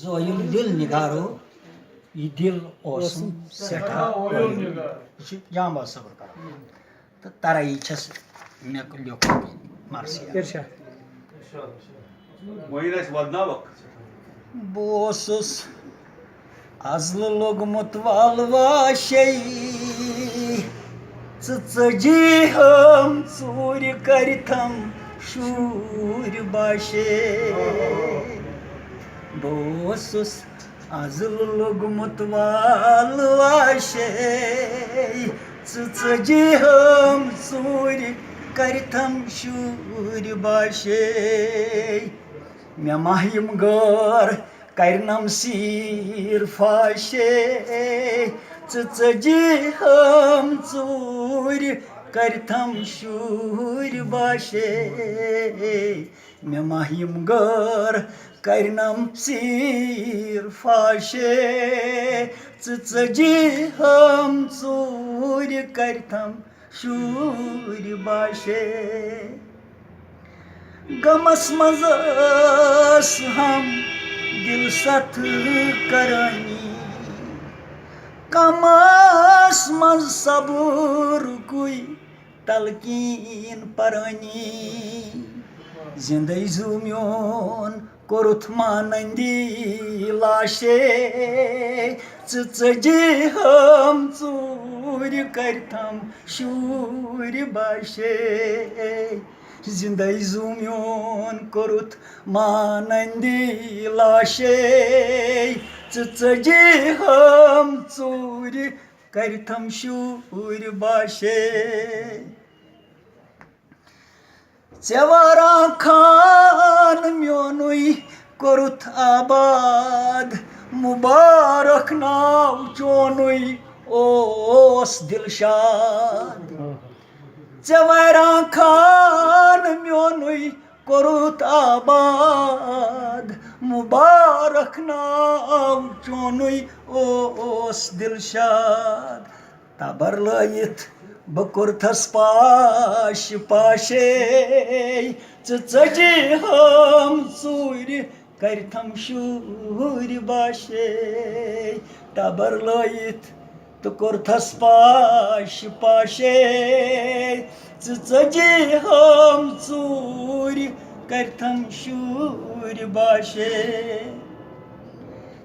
زٲیِل دِل نِگارو یہِ دِل اوسُم سٮ۪ٹھاہ یہِ چھُ جامباز صٲبُر کران تہٕ ترٲیی چھس مےٚ لیوٚکھمُت مرثِیات بہٕ اوسُس ازلہٕ لوٚگمُت والواشے ژٕ ژٔجیٖہَم ژوٗرِ کٔرِتھَم شوٗرۍ باشے بہٕ اوسُس ازلہٕ لوٚگمُت والواشے ژٕ ژٔجیٖہَم ژوٗرِ کٔرِتھَم شوٗرۍ باشے مےٚ مہ یِم غٲر کَرنَم سیٖر فاشے ژٕ ژٔجیٖہَم ژوٗرِ کٔرِتھَم شوٗرۍ باشے مےٚ مہ یِم غٲر کَرنَم سیٖر فاشے ژٕ ژٔجیٖہَم ژوٗرِ کٔرِتھَم شوٗرۍ باشے غمَس منٛز ٲس ہم دِل سَتھٕ کرانی کَمَس منٛز صبرُکُے تلقیٖن پرانی زِندَے زوٗ میون کوٚرُتھ مانندی لاشے ژٕ ژٔجیٖہَم ژوٗرِ کٔرِتھَم شوٗرۍ باشے زِندَے زوٗ میون کوٚرُتھ مانندی لاشے ژٕ ژٔجیٖہَم ژوٗرِ کٔرِتھَم شوٗرۍ باشے ژےٚ واران خان میونُے کوٚرُتھ آباد مُبارک ناو چونُے اوس دِلشاد ژےٚ واران خان میونُے کوٚرُتھ آباد مُبارک ناو چونُے اوس دِلشاد تبر لٲیِتھ بہٕ کوٚرتھَس پاش پاشے ژٕ ژٔجیٖہَم ژوٗرِ کٔرِتھَم شوٗرۍ باشے ٹبر لٲیِتھ تہٕ کوٚرتھَس پاش پاشے ژٕ ژٔجیٖہَم ژوٗرِ کٔرِتھَم شوٗرۍ باشے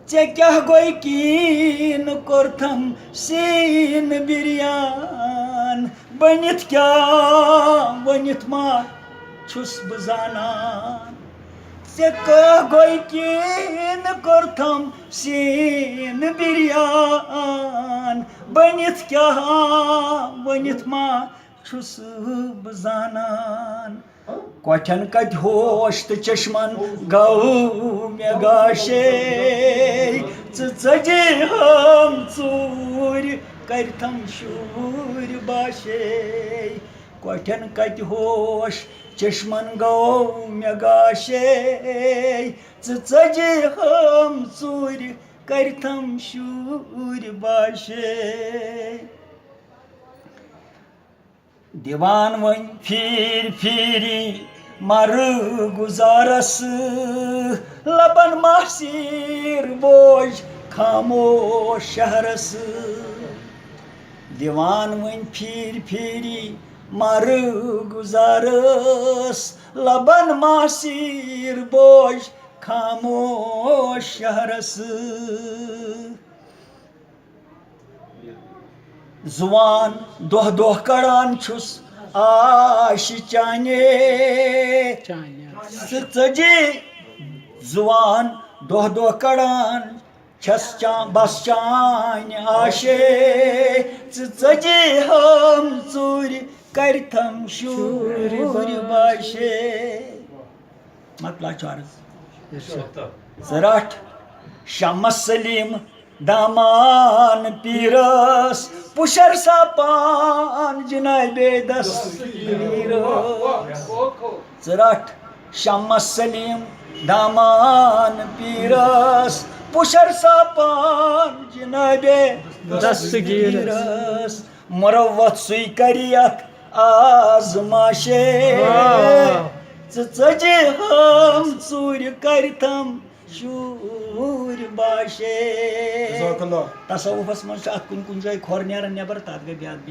ژےٚ کیٛاہ گوٚے کیٖنہٕ کوٚرتھَم سیٖنہٕ بِریان بٔنِتھ کیٛاہ ؤنِتھ ما چھُس بہٕ زانان ژےٚ کیٛاہ گوٚے کیٖنہٕ کوٚرتھَم سیٖنہٕ بِریان بٔنِتھ کیٛاہ ؤنِتھ ما چھُس بہٕ زانان کۄٹھٮ۪ن کَتہِ ہوش تہٕ چشمَن گوٚو مےٚ گاشے ژٕ ژٔجیٖہَم ژوٗرِ کٔرِتھَم شوٗرۍ باشے کۄٹھٮ۪ن کَتہِ ہوش چشمَن گوٚو مےٚ گاشے ژٕ ژٔجیٖہَم ژوٗرِ کٔرِتھَم شوٗرۍ باشے دِوان وۄنۍ پھیٖرۍ پھیٖری مَرٕ گُزارَس لَبَن محسیٖر بوج خاموش شہرَس دِوان وۄنۍ پھیٖرۍ پھیٖری مَرٕ گُزارَس لَبَن محسیٖر بوج خاموش شہرَس زُوان دۄہ دۄہ کَڑان چھُس آشہِ چانے ژٕ ژٔجی زُوان دۄہ دۄہ کَڑان چھَس بَس چانہِ آشے ژٕ ژٔجیٖہَم ژوٗرِ کٔرِتھَم شوٗرۍ باشے مۄکلا چھُ عرض ژٕ رَٹھ شمس سلیٖم دامان پیٖرَس پُشر ساپان جِنابے دستگیٖرَس ژٕ رَٹھ شمس سلیٖم دامان پیٖرَس پُشر ساپان جِنابے دستگیٖرَس مُروَت سُے کَرِ یَتھ آزماشے ژٕ ژٔجیٖہَم ژوٗرِ کٔرِتھَم شوٗرۍ گُرۍ باشے جزاک اللہ. تصوفس منٛز چھُ اتھ کُنہِ کُنہِ جایہِ کھۄر نیران نٮ۪بر تتھ گٔے بیٛاکھ